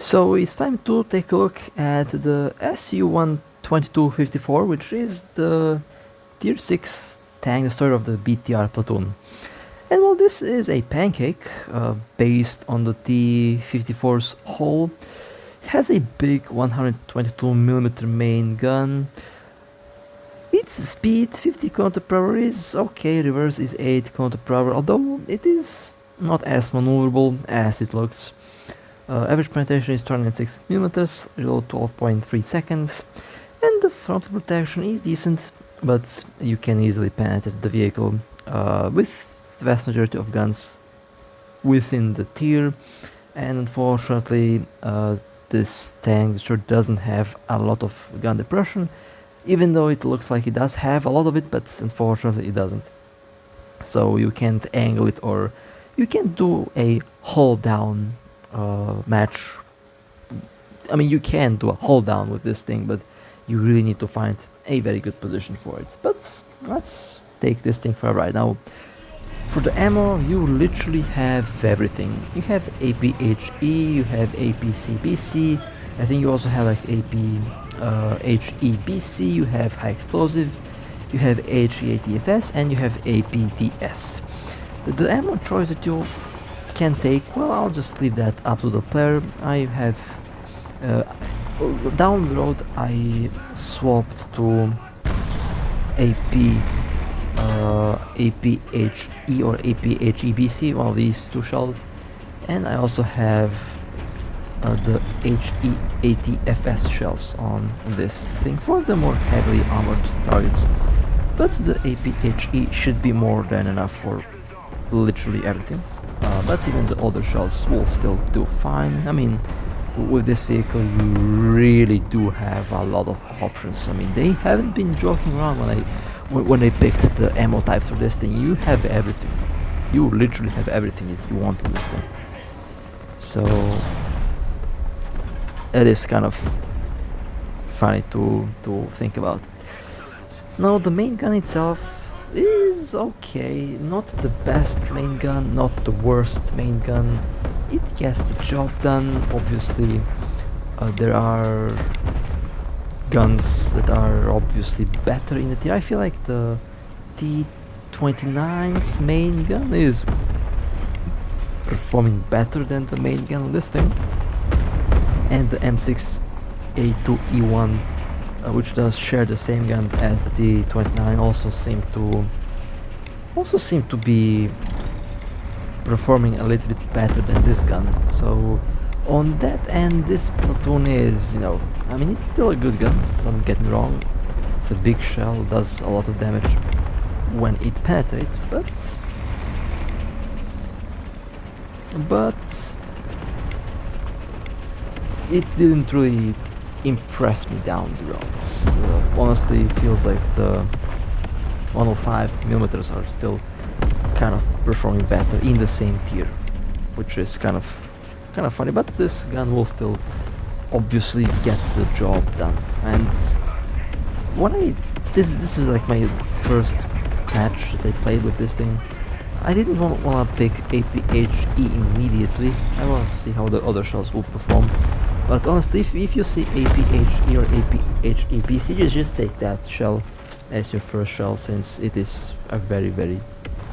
So it's time to take a look at the SU-122-54, which is the Tier 6 tank destroyer of the BTR platoon. And while this is a Pancake, based on the T-54's hull, it has a big 122mm main gun. Its speed, 50 km per hour, is okay, reverse is 8 km per hour, although it is not as maneuverable as it looks. Average penetration is 206mm, reload 12.3 seconds, and the frontal protection is decent, but you can easily penetrate the vehicle with the vast majority of guns within the tier, and unfortunately this tank sure doesn't have a lot of gun depression, even though it looks like it does have a lot of it, but unfortunately it doesn't. So you can't angle it, or you can't do a hold down match. I mean, you can do a hold down with this thing, but you really need to find a very good position for it. But let's take this thing for a ride. Now, for the ammo, you literally have everything. You have APHE, you have APCBC, I think you also have like APHEBC, you have high explosive, you have HEATFS, and you have APDS. The ammo choice that you can take, well, I'll just leave that up to the player. I have down the road I swapped to APHE or APHEBC, one of these two shells, and I also have the HEATFS shells on this thing for the more heavily armored targets, but the APHE should be more than enough for literally everything. But even the other shells will still do fine. I mean, with this vehicle you really do have a lot of options. I mean, they haven't been joking around when they picked the ammo types for this thing. You have everything. You literally have everything that you want in this thing. So it is kind of funny to think about. Now, the main gun itself is okay, not the best main gun, not the worst main gun. It gets the job done. Obviously, there are guns that are obviously better in the tier. I feel like the T29's main gun is performing better than the main gun on this thing, and the M6A2E1, which does share the same gun as the T29, also seem to be performing a little bit better than this gun. So on that end, this platoon is, you know, I mean, it's still a good gun, don't get me wrong. It's a big shell, does a lot of damage when it penetrates, but it didn't really impress me down the road. Honestly, it feels like the 105mm are still kind of performing better in the same tier, which is kind of funny. But this gun will still obviously get the job done. And when this is like my first match that I played with this thing, I didn't want to pick APHE immediately. I wanted to see how the other shells will perform. But honestly, if you see APHE or APHEBC, just take that shell as your first shell, since it is a very, very,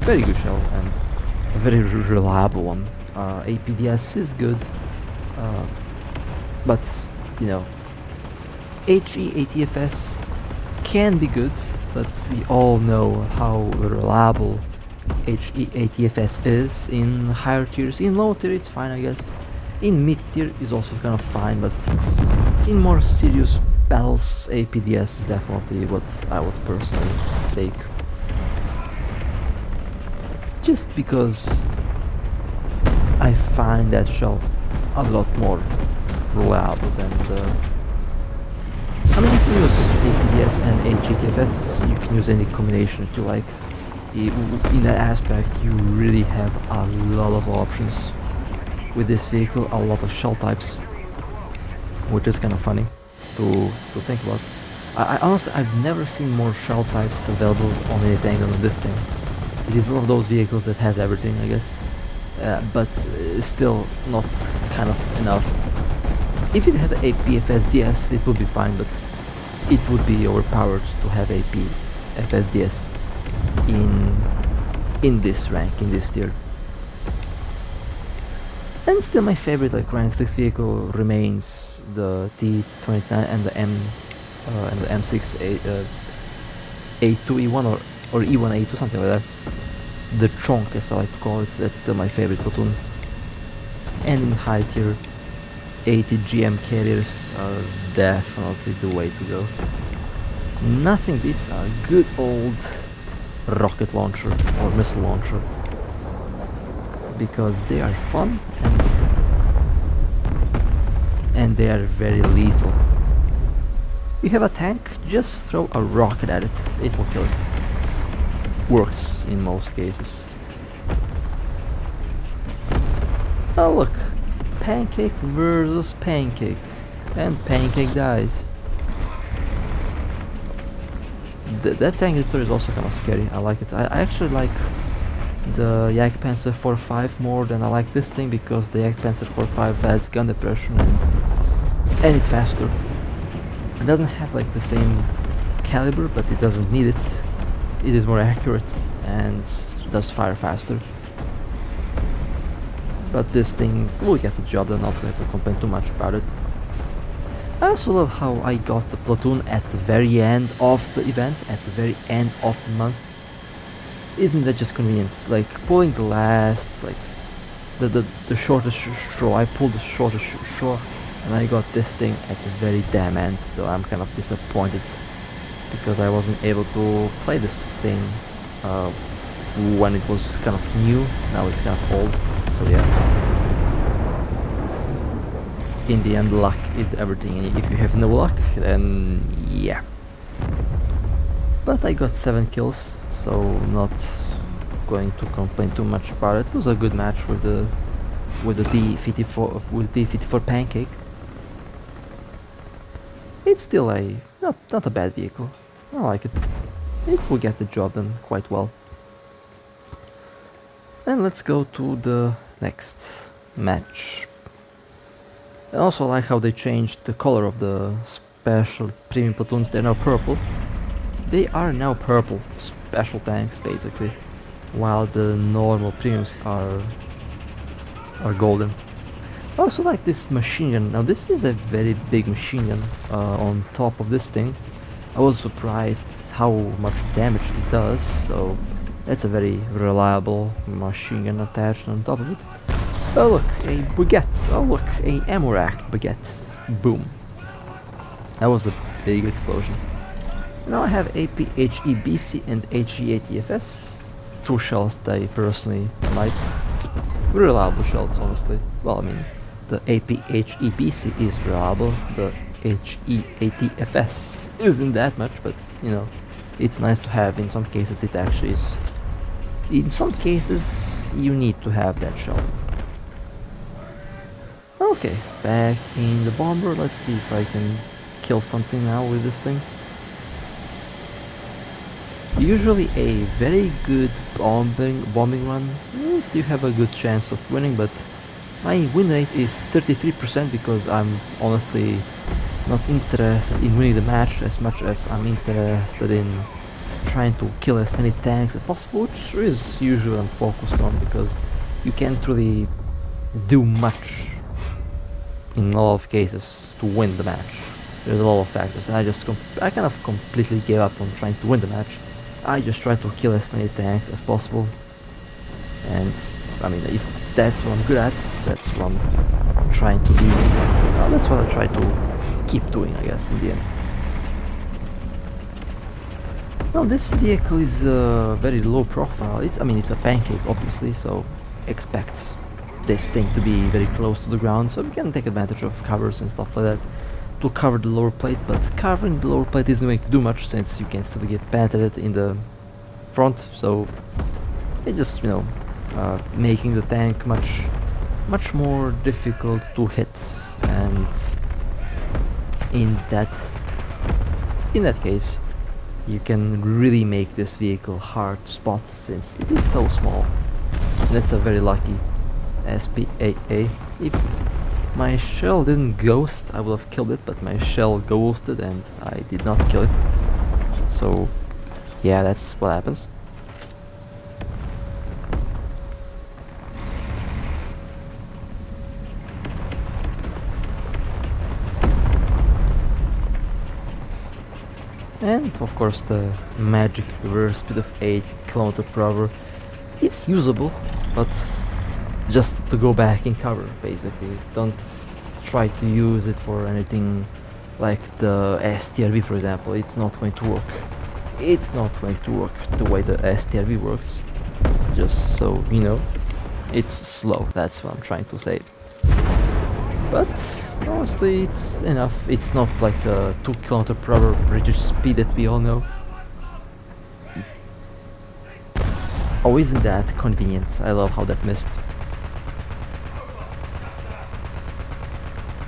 very good shell and a very reliable one. APDS is good, but you know, HEATFS can be good, but we all know how reliable HEATFS is in higher tiers. In low tier it's fine, I guess. In mid tier is also kind of fine, but in more serious battles, APDS is definitely what I would personally take. Just because I find that shell a lot more reliable than the... I mean, you can use APDS and HEATFS, you can use any combination that you like. In that aspect, you really have a lot of options with this vehicle, a lot of shell types, which is kind of funny to think about. I honestly, I've never seen more shell types available on any tank than on this thing. It is one of those vehicles that has everything, I guess, but still not kind of enough If it had AP FSDS, it would be fine, but it would be overpowered to have AP FSDS in this rank, in this tier. And still my favorite like rank 6 vehicle remains the T-29 and the M6 A2E1 or E1A2, something like that. The Chonk, as I like to call it, that's still my favorite platoon. And in high tier, 80 GM carriers are definitely the way to go. Nothing beats a good old rocket launcher or missile launcher, because they are fun and they are very lethal. You have a tank, just throw a rocket at it, it will kill it. Works in most cases. Oh look, Pancake versus Pancake, and Pancake dies. That tank destroyer is also kind of scary. I like it. I actually like the Jagdpanzer 45 more than I like this thing, because the Jagdpanzer 45 has gun depression and it's faster. It doesn't have like the same caliber, but it doesn't need it. It is more accurate and does fire faster. But this thing will get the job done, not going to complain too much about it. I also love how I got the platoon at the very end of the event, at the very end of the month. Isn't that just convenience? Like pulling the last, like the shortest straw. I pulled the shortest straw and I got this thing at the very damn end, so I'm kind of disappointed because I wasn't able to play this thing when it was kind of new. Now it's kind of old, so yeah. In the end, luck is everything, and if you have no luck, then yeah. But I got 7 kills, so not going to complain too much about it. It was a good match with the T-54 Pancake. It's still a not a bad vehicle. I like it. It will get the job done quite well. And let's go to the next match. I also like how they changed the color of the special premium platoons. They're now purple. They are now purple, special tanks basically, while the normal premiums are golden. I also like this machine gun. Now this is a very big machine gun on top of this thing. I was surprised how much damage it does, so that's a very reliable machine gun attached on top of it. Oh look, a baguette. Oh look, a ammo rack baguette. Boom. That was a big explosion. Now I have APHEBC and HE-ATFS. 2 shells that I personally like. Reliable shells, honestly. Well, I mean, the APHEBC is reliable. The HE-ATFS isn't that much, but you know, it's nice to have. In some cases it actually is. In some cases you need to have that shell. Okay, back in the bomber. Let's see if I can kill something now with this thing. Usually a very good bombing run means you have a good chance of winning, but my win rate is 33% because I'm honestly not interested in winning the match as much as I'm interested in trying to kill as many tanks as possible, which is usually what I'm focused on, because you can't really do much in a lot of cases to win the match. There's a lot of factors, and I kind of completely gave up on trying to win the match. I just try to kill as many tanks as possible, and I mean, if that's what I'm good at, that's what I'm trying to be, that's what I try to keep doing, I guess, in the end. Now this vehicle is very low profile. It's a Pancake, obviously, so expect this thing to be very close to the ground, so we can take advantage of covers and stuff like that to cover the lower plate, but covering the lower plate isn't going to do much since you can still get penetrated in the front, so it just, you know, making the tank much more difficult to hit. And in that case you can really make this vehicle hard to spot since it is so small. And that's a very lucky SPAA. If My shell didn't ghost, I would have killed it, but my shell ghosted and I did not kill it. So yeah, that's what happens. And of course the magic reverse speed of 8 km per hour. It's usable, but just to go back in cover basically. Don't try to use it for anything like the STRV, for example. It's not going to work. It's not going to work the way the STRV works. Just so you know, it's slow, that's what I'm trying to say. But honestly, it's enough. It's not like the 2 km per hour British speed that we all know. Oh, isn't that convenient? I love how that missed.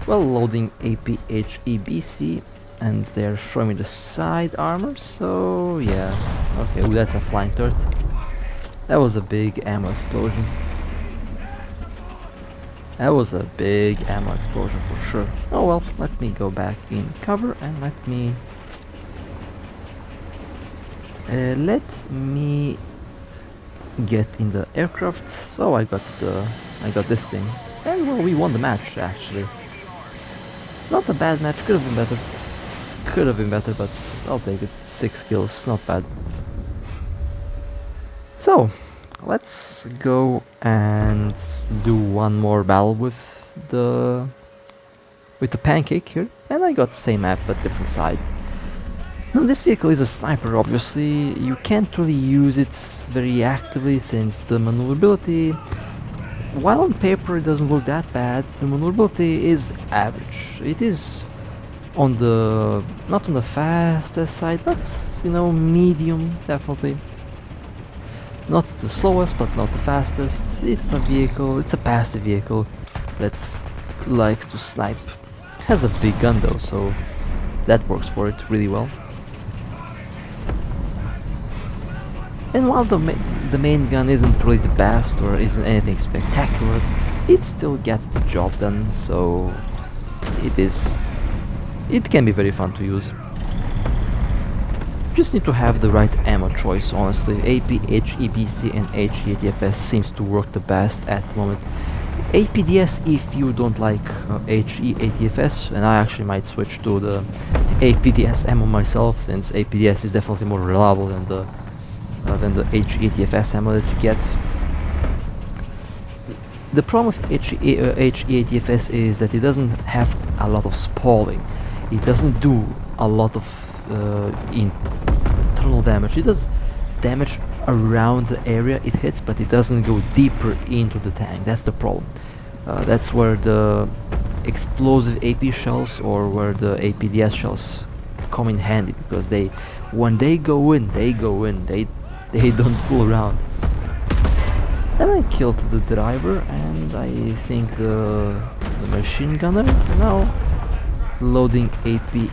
Well, loading APHEBC, and they're showing me the side armor, so yeah. Okay, ooh, that's a flying turret. That was a big ammo explosion. That was a big ammo explosion for sure. Oh well, let me go back in cover and let me get in the aircraft. So I got this thing, and well, we won the match actually. Not a bad match. Could have been better. Could have been better, but I'll take it. 6 kills, not bad. So let's go and do one more battle with the Pancake here, and I got same map but different side. Now this vehicle is a sniper, obviously. You can't really use it very actively since the maneuverability, while on paper it doesn't look that bad, the maneuverability is average. It is on the not on the fastest side, but you know, medium definitely. Not the slowest, but not the fastest. It's a vehicle, it's a passive vehicle that likes to snipe. Has a big gun though, so that works for it really well. And while the main gun isn't really the best or isn't anything spectacular, it still gets the job done, so it can be very fun to use. Just need to have the right ammo choice, honestly. APHEBC and HEATFS seems to work the best at the moment. APDS if you don't like HEATFS, and I actually might switch to the APDS ammo myself, since APDS is definitely more reliable than the HEATFS ammo that you get. The problem with HEATFS is that it doesn't have a lot of spalling. It doesn't do a lot of internal damage. It does damage around the area it hits, but it doesn't go deeper into the tank. That's the problem. That's where the explosive AP shells or where the APDS shells come in handy, because when they go in, they don't fool around. And I killed the driver, and I think the machine gunner now. Loading APHEBC.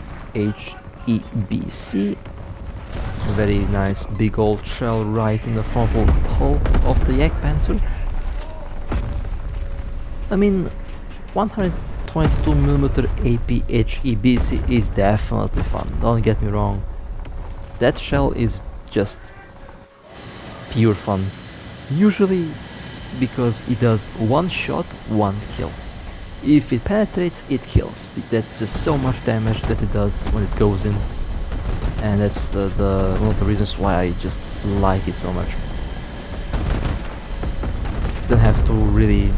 A very nice big old shell right in the frontal hull of the Jagdpanzer. I mean, 122mm APHEBC is definitely fun, don't get me wrong. That shell is just pure fun. Usually because it does one shot, one kill. If it penetrates, it kills. That's just so much damage that it does when it goes in. And that's one of the reasons why I just like it so much. You don't have to really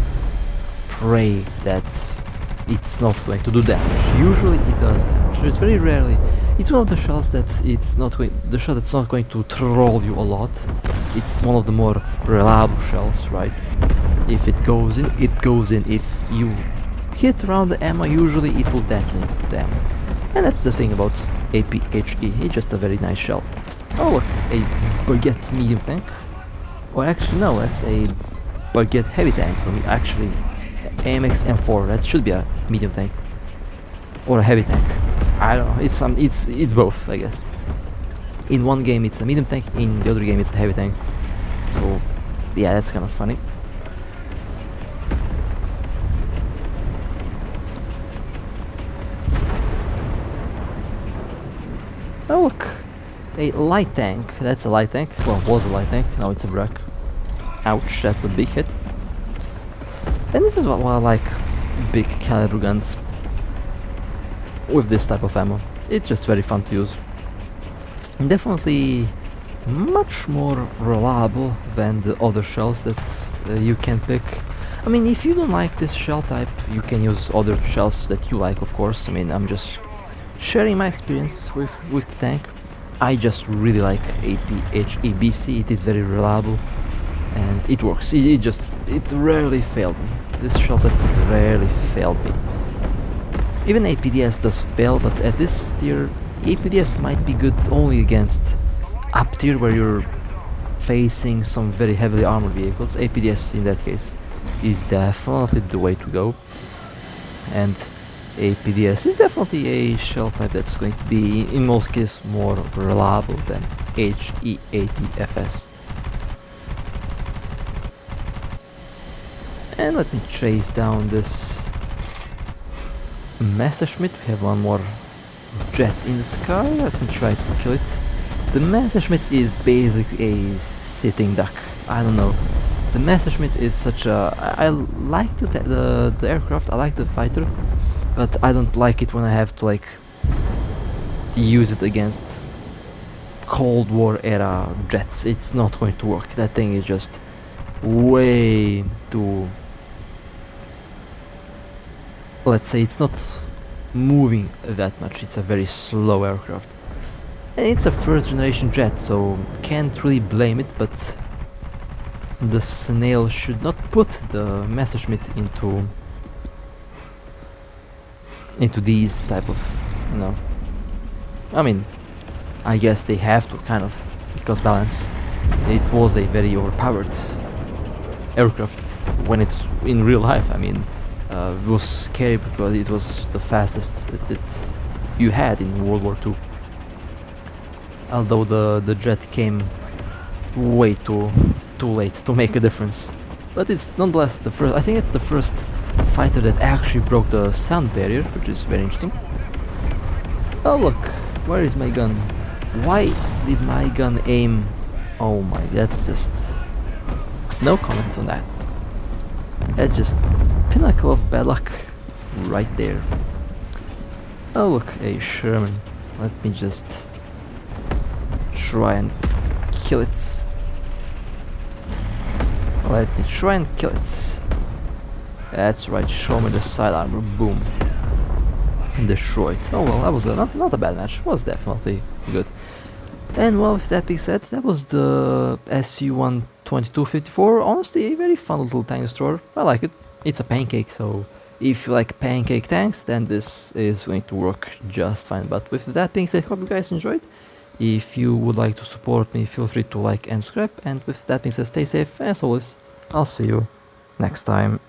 pray that it's not going to do damage. Usually it does damage. It's very rarely. It's one of the shells that the shell that's not going to troll you a lot. It's one of the more reliable shells, right? If it goes in, it goes in. If you hit around the ammo, usually it will detonate the ammo. And that's the thing about APHE, it's just a very nice shell. Oh look, a Baguette medium tank. Or actually no, that's a Baguette heavy tank. Or actually, AMX M4, that should be a medium tank. Or a heavy tank. I don't know, it's both, I guess. In one game it's a medium tank, in the other game it's a heavy tank. So yeah, that's kind of funny. Oh look, a light tank. That's a light tank. Well, was a light tank. Now it's a wreck. Ouch, that's a big hit. And this is why I like big caliber guns with this type of ammo. It's just very fun to use. Definitely much more reliable than the other shells that you can pick. I mean, if you don't like this shell type, you can use other shells that you like, of course. I mean, I'm just sharing my experience with the tank. I just really like APHEBC. It is very reliable and it works. It rarely failed me. This shell type rarely failed me. Even APDS does fail, but at this tier, APDS might be good only against up tier where you're facing some very heavily armored vehicles. APDS in that case is definitely the way to go. And APDS is definitely a shell type that's going to be, in most cases, more reliable than HE80FS. And let me chase down this Messerschmitt. We have one more jet in the sky. Let me try to kill it. The Messerschmitt is basically a sitting duck. I don't know. The Messerschmitt is such a... I like the aircraft, I like the fighter, but I don't like it when I have to like use it against Cold War era jets. It's not going to work. That thing is just way too... Let's say it's not moving that much. It's a very slow aircraft. And it's a first generation jet, so can't really blame it, but the snail should not put the Messerschmitt into these type of, you know, I mean, I guess they have to kind of, because balance. It was a very overpowered aircraft when it's in real life. I mean, it was scary because it was the fastest that you had in World War II. Although the jet came way too late to make a difference. But it's nonetheless the first, I think it's the first fighter that actually broke the sound barrier, which is very interesting. Oh look, where is my gun? Why did my gun aim? Oh my, that's just... no comments on that. That's just pinnacle of bad luck right there. Oh look, a Sherman. Let me just try and kill it. Let me try and kill it. That's right, show me the side armor, boom. And destroy it. Oh well, that was not a bad match, it was definitely good. And well, with that being said, that was the SU-122-54. Honestly, a very fun little tank destroyer. I like it. It's a Pancake, so if you like Pancake tanks, then this is going to work just fine. But with that being said, hope you guys enjoyed. If you would like to support me, feel free to like and subscribe. And with that being said, stay safe. As always, I'll see you next time.